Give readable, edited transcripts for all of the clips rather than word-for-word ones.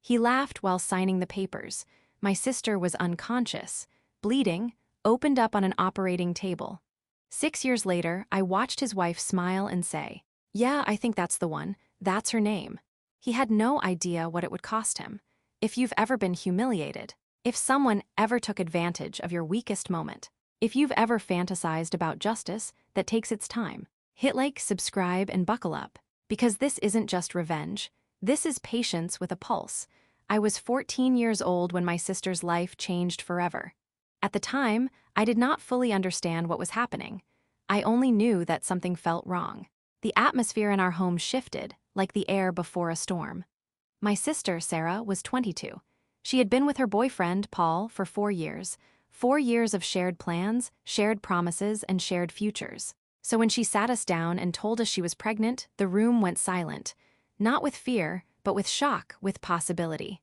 He laughed while signing the papers. My sister was unconscious, bleeding, opened up on an operating table. 6 years later, I watched his wife smile and say, "Yeah, I think that's the one. That's her name." He had no idea what it would cost him. If you've ever been humiliated, if someone ever took advantage of your weakest moment, if you've ever fantasized about justice that takes its time, hit like, subscribe, and buckle up. Because this isn't just revenge. This is patience with a pulse. I was 14 years old when my sister's life changed forever. At the time, I did not fully understand what was happening. I only knew that something felt wrong. The atmosphere in our home shifted, like the air before a storm. My sister, Sarah, was 22. She had been with her boyfriend, Paul, for 4 years. 4 years of shared plans, shared promises, and shared futures. So when she sat us down and told us she was pregnant, the room went silent. Not with fear, but with shock, with possibility.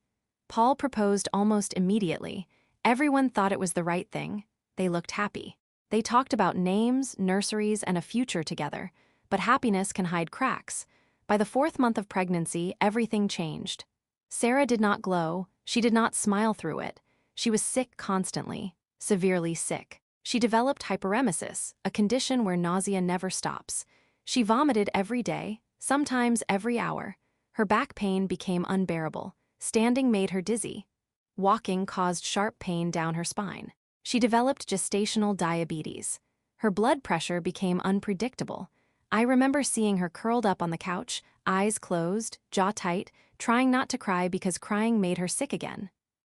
Paul proposed almost immediately. Everyone thought it was the right thing. They looked happy. They talked about names, nurseries, and a future together. But happiness can hide cracks. By the 4th month of pregnancy, everything changed. Sarah did not glow. She did not smile through it. She was sick constantly, severely sick. She developed hyperemesis, a condition where nausea never stops. She vomited every day, sometimes every hour. Her back pain became unbearable. Standing made her dizzy. Walking caused sharp pain down her spine. She developed gestational diabetes. Her blood pressure became unpredictable. I remember seeing her curled up on the couch, eyes closed, jaw tight, trying not to cry because crying made her sick again.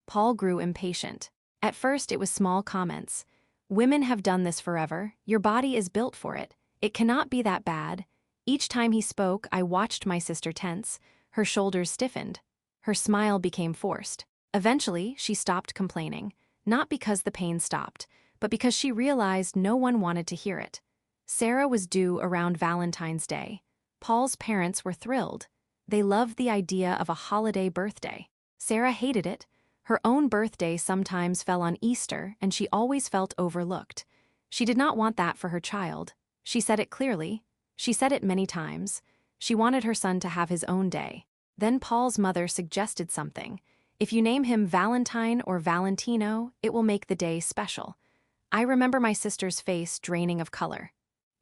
Paul grew impatient. At first, it was small comments. "Women have done this forever. Your body is built for it. It cannot be that bad." Each time he spoke, I watched my sister tense. Her shoulders stiffened. Her smile became forced. Eventually, she stopped complaining. Not because the pain stopped, but because she realized no one wanted to hear it. Sarah was due around Valentine's Day. Paul's parents were thrilled. They loved the idea of a holiday birthday. Sarah hated it. Her own birthday sometimes fell on Easter, and she always felt overlooked. She did not want that for her child. She said it clearly. She said it many times. She wanted her son to have his own day. Then Paul's mother suggested something. If you name him Valentine or Valentino, it will make the day special. I remember my sister's face draining of color.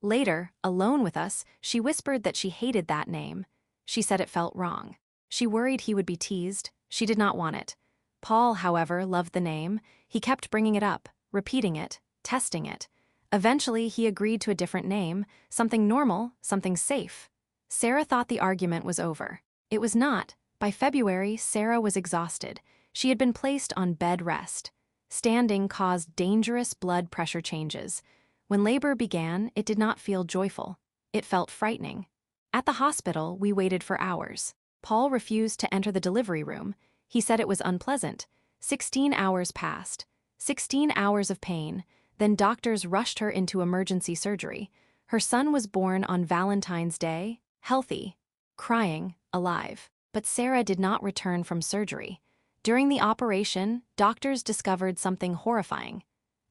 Later, alone with us, she whispered that she hated that name. She said it felt wrong. She worried he would be teased. She did not want it. Paul, however, loved the name. He kept bringing it up, repeating it, testing it. Eventually, he agreed to a different name, something normal, something safe. Sarah thought the argument was over. It was not. By February, Sarah was exhausted. She had been placed on bed rest. Standing caused dangerous blood pressure changes. When labor began, it did not feel joyful. It felt frightening. At the hospital, we waited for hours. Paul refused to enter the delivery room. He said it was unpleasant. 16 hours passed. 16 hours of pain. Then doctors rushed her into emergency surgery. Her son was born on Valentine's Day, healthy, crying, alive. But Sarah did not return from surgery. During the operation, doctors discovered something horrifying.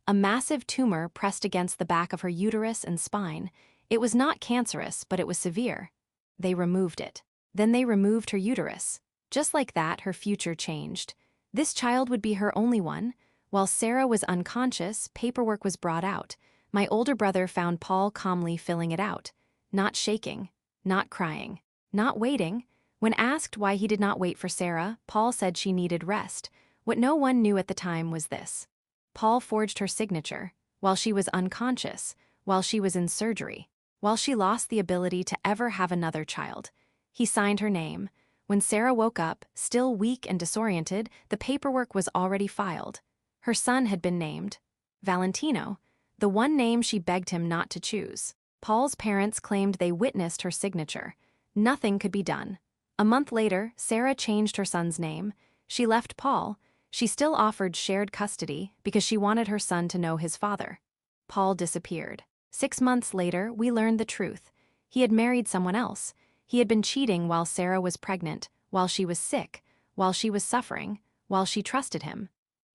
A massive tumor pressed against the back of her uterus and spine. It was not cancerous, but it was severe. They removed it. Then they removed her uterus. Just like that, her future changed. This child would be her only one. While Sarah was unconscious, paperwork was brought out. My older brother found Paul calmly filling it out. Not shaking, not crying, not waiting. When asked why he did not wait for Sarah, Paul said she needed rest. What no one knew at the time was this. Paul forged her signature, while she was unconscious, while she was in surgery, while she lost the ability to ever have another child. He signed her name. When Sarah woke up, still weak and disoriented, the paperwork was already filed. Her son had been named Valentino, the one name she begged him not to choose. Paul's parents claimed they witnessed her signature. Nothing could be done. A month later, Sarah changed her son's name. She left Paul. She still offered shared custody because she wanted her son to know his father. Paul disappeared. 6 months later, we learned the truth. He had married someone else. He had been cheating while Sarah was pregnant, while she was sick, while she was suffering, while she trusted him.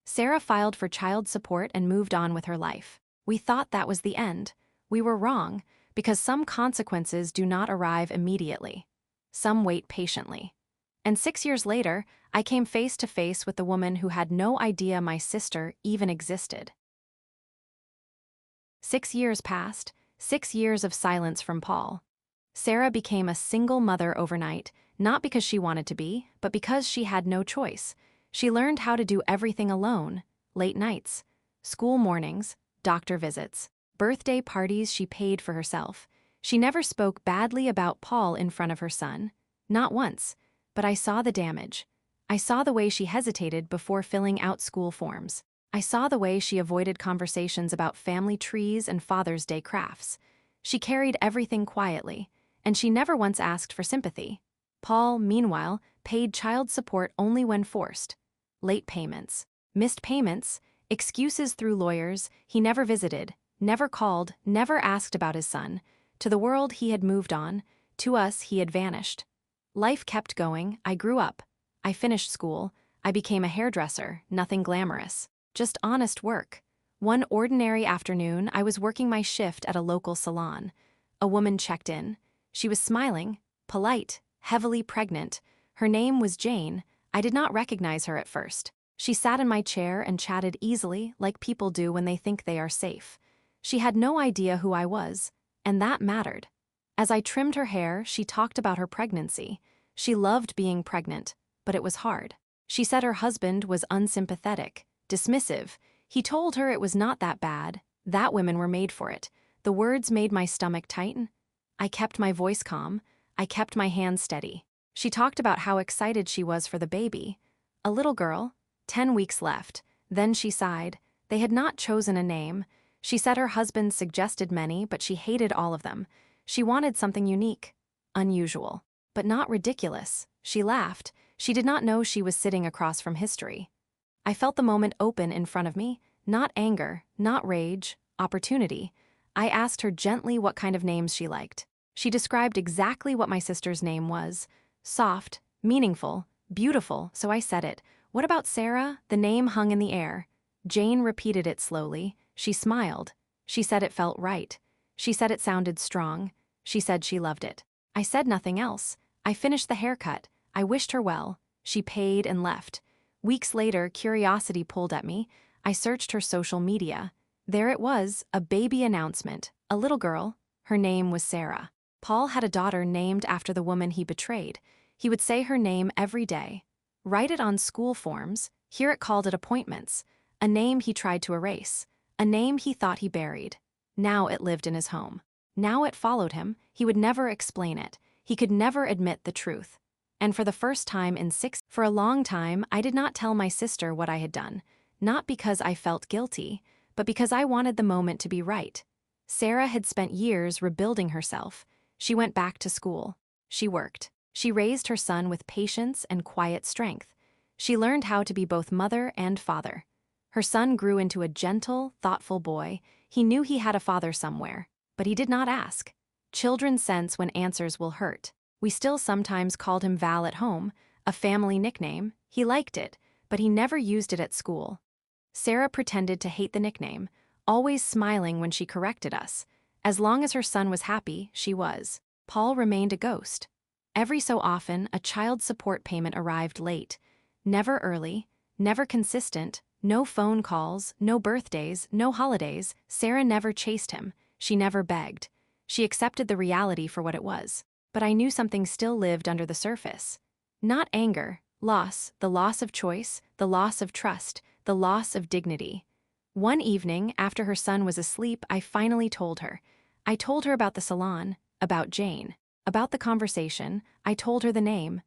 Sarah filed for child support and moved on with her life. We thought that was the end. We were wrong, because some consequences do not arrive immediately. Some wait patiently. And 6 years later, I came face to face with the woman who had no idea my sister even existed. 6 years passed, 6 years of silence from Paul. Sarah became a single mother overnight, not because she wanted to be, but because she had no choice. She learned how to do everything alone: late nights, school mornings, doctor visits, birthday parties she paid for herself. She never spoke badly about Paul in front of her son. Not once. But I saw the damage. I saw the way she hesitated before filling out school forms. I saw the way she avoided conversations about family trees and Father's Day crafts. She carried everything quietly, and she never once asked for sympathy. Paul, meanwhile, paid child support only when forced. Late payments, missed payments, excuses through lawyers. He never visited, never called, never asked about his son. To the world he had moved on, to us he had vanished. Life kept going. I grew up. I finished school. I became a hairdresser, nothing glamorous, just honest work. One ordinary afternoon, I was working my shift at a local salon. A woman checked in. She was smiling, polite, heavily pregnant. Her name was Jane. I did not recognize her at first. She sat in my chair and chatted easily, like people do when they think they are safe. She had no idea who I was, and that mattered. As I trimmed her hair, she talked about her pregnancy. She loved being pregnant, but it was hard. She said her husband was unsympathetic, dismissive. He told her it was not that bad, that women were made for it. The words made my stomach tighten. I kept my voice calm. I kept my hands steady. She talked about how excited she was for the baby. A little girl, 10 weeks left. Then she sighed. They had not chosen a name. She said her husband suggested many, but she hated all of them. She wanted something unique, unusual, but not ridiculous. She laughed. She did not know she was sitting across from history. I felt the moment open in front of me, not anger, not rage, opportunity. I asked her gently what kind of names she liked. She described exactly what my sister's name was: soft, meaningful, beautiful, so I said it. What about Sarah? The name hung in the air. Jane repeated it slowly. She smiled. She said it felt right. She said it sounded strong. She said she loved it. I said nothing else. I finished the haircut. I wished her well. She paid and left. Weeks later, curiosity pulled at me. I searched her social media. There it was, a baby announcement. A little girl. Her name was Sarah. Paul had a daughter named after the woman he betrayed. He would say her name every day. Write it on school forms, hear it called at appointments. A name he tried to erase. A name he thought he buried. Now it lived in his home. Now it followed him. He would never explain it. He could never admit the truth. And for the first time for a long time, I did not tell my sister what I had done. Not because I felt guilty, but because I wanted the moment to be right. Sarah had spent years rebuilding herself. She went back to school. She worked. She raised her son with patience and quiet strength. She learned how to be both mother and father. Her son grew into a gentle, thoughtful boy. He knew he had a father somewhere, but he did not ask. Children sense when answers will hurt. We still sometimes called him Val at home, a family nickname. He liked it, but he never used it at school. Sarah pretended to hate the nickname, always smiling when she corrected us. As long as her son was happy, she was. Paul remained a ghost. Every so often, a child support payment arrived late. Never early, never consistent, no phone calls, no birthdays, no holidays. Sarah never chased him. She never begged. She accepted the reality for what it was. But I knew something still lived under the surface. Not anger, loss, the loss of choice, the loss of trust, the loss of dignity. One evening, after her son was asleep, I finally told her. I told her about the salon, about Jane, about the conversation. I told her the name.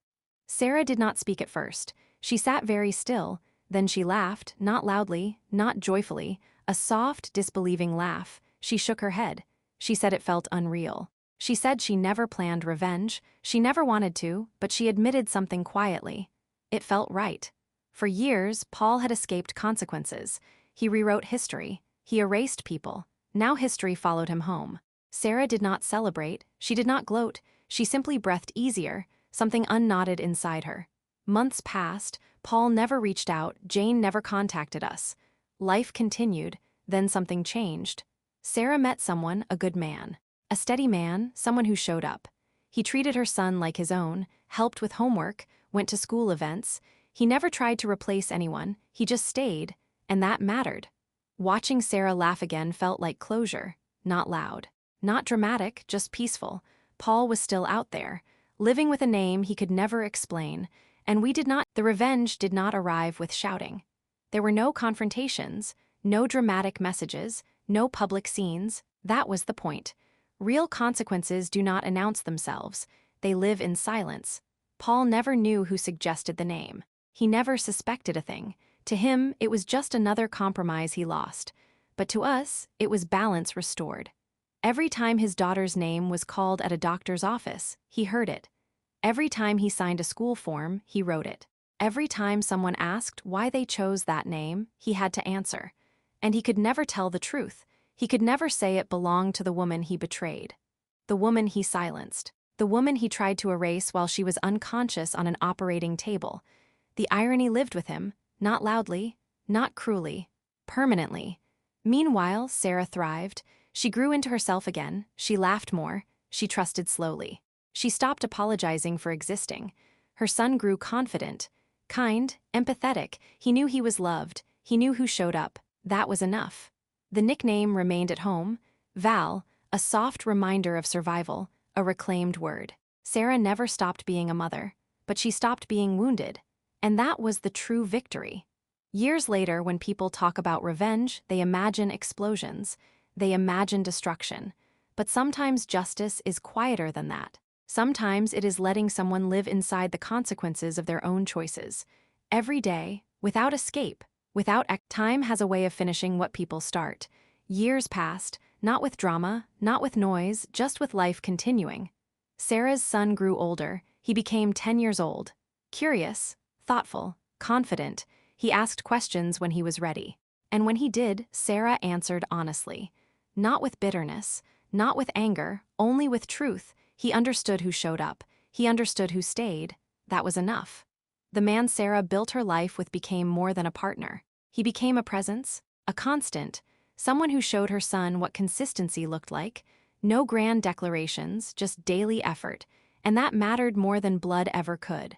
Sarah did not speak at first. She sat very still. Then she laughed, not loudly, not joyfully, a soft, disbelieving laugh. She shook her head. She said it felt unreal. She said she never planned revenge. She never wanted to, but she admitted something quietly. It felt right. For years, Paul had escaped consequences. He rewrote history. He erased people. Now history followed him home. Sarah did not celebrate. She did not gloat. She simply breathed easier, something unknotted inside her. Months passed. Paul never reached out. Jane never contacted us. Life continued. Then something changed. Sarah met someone, a good man. A steady man, someone who showed up. He treated her son like his own, helped with homework, went to school events. He never tried to replace anyone, he just stayed, and that mattered. Watching Sarah laugh again felt like closure, not loud, not dramatic, just peaceful. Paul was still out there, living with a name he could never explain, and the revenge did not arrive with shouting. There were no confrontations, no dramatic messages, no public scenes. That was the point. Real consequences do not announce themselves, they live in silence. Paul never knew who suggested the name. He never suspected a thing. To him, it was just another compromise he lost. But to us, it was balance restored. Every time his daughter's name was called at a doctor's office, he heard it. Every time he signed a school form, he wrote it. Every time someone asked why they chose that name, he had to answer. And he could never tell the truth. He could never say it belonged to the woman he betrayed. The woman he silenced. The woman he tried to erase while she was unconscious on an operating table. The irony lived with him, not loudly, not cruelly, permanently. Meanwhile, Sarah thrived. She grew into herself again, she laughed more, she trusted slowly. She stopped apologizing for existing. Her son grew confident, kind, empathetic. He knew he was loved, he knew who showed up. That was enough. The nickname remained at home, Val, a soft reminder of survival, a reclaimed word. Sarah never stopped being a mother, but she stopped being wounded. And that was the true victory. Years later, when people talk about revenge, they imagine explosions. They imagine destruction. But sometimes justice is quieter than that. Sometimes it is letting someone live inside the consequences of their own choices. Every day, without escape, time has a way of finishing what people start. Years passed, not with drama, not with noise, just with life continuing. Sarah's son grew older. He became 10 years old. Curious, thoughtful, confident. He asked questions when he was ready. And when he did, Sarah answered honestly. Not with bitterness, not with anger, only with truth. He understood who showed up. He understood who stayed. That was enough. The man Sarah built her life with became more than a partner. He became a presence, a constant, someone who showed her son what consistency looked like. No grand declarations, just daily effort. And that mattered more than blood ever could.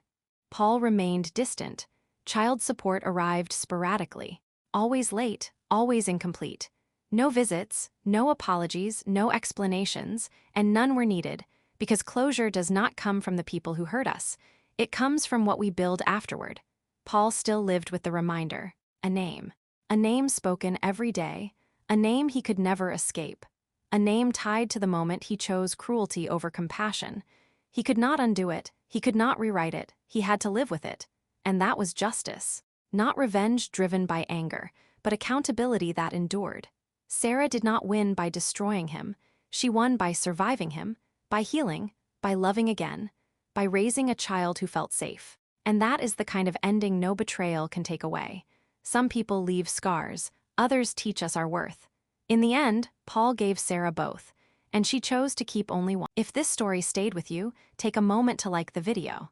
Paul remained distant. Child support arrived sporadically. Always late, always incomplete. No visits, no apologies, no explanations, and none were needed, because closure does not come from the people who hurt us. It comes from what we build afterward. Paul still lived with the reminder, a name spoken every day, a name he could never escape, a name tied to the moment he chose cruelty over compassion. He could not undo it, he could not rewrite it, he had to live with it. And that was justice. Not revenge driven by anger, but accountability that endured. Sarah did not win by destroying him. She won by surviving him, by healing, by loving again, by raising a child who felt safe. And that is the kind of ending no betrayal can take away. Some people leave scars, others teach us our worth. In the end, Paul gave Sarah both, and she chose to keep only one. If this story stayed with you, take a moment to like the video.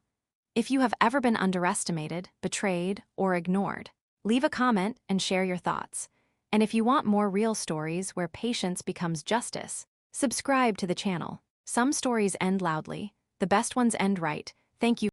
If you have ever been underestimated, betrayed, or ignored, leave a comment and share your thoughts. And if you want more real stories where patience becomes justice, subscribe to the channel. Some stories end loudly, the best ones end right. Thank you.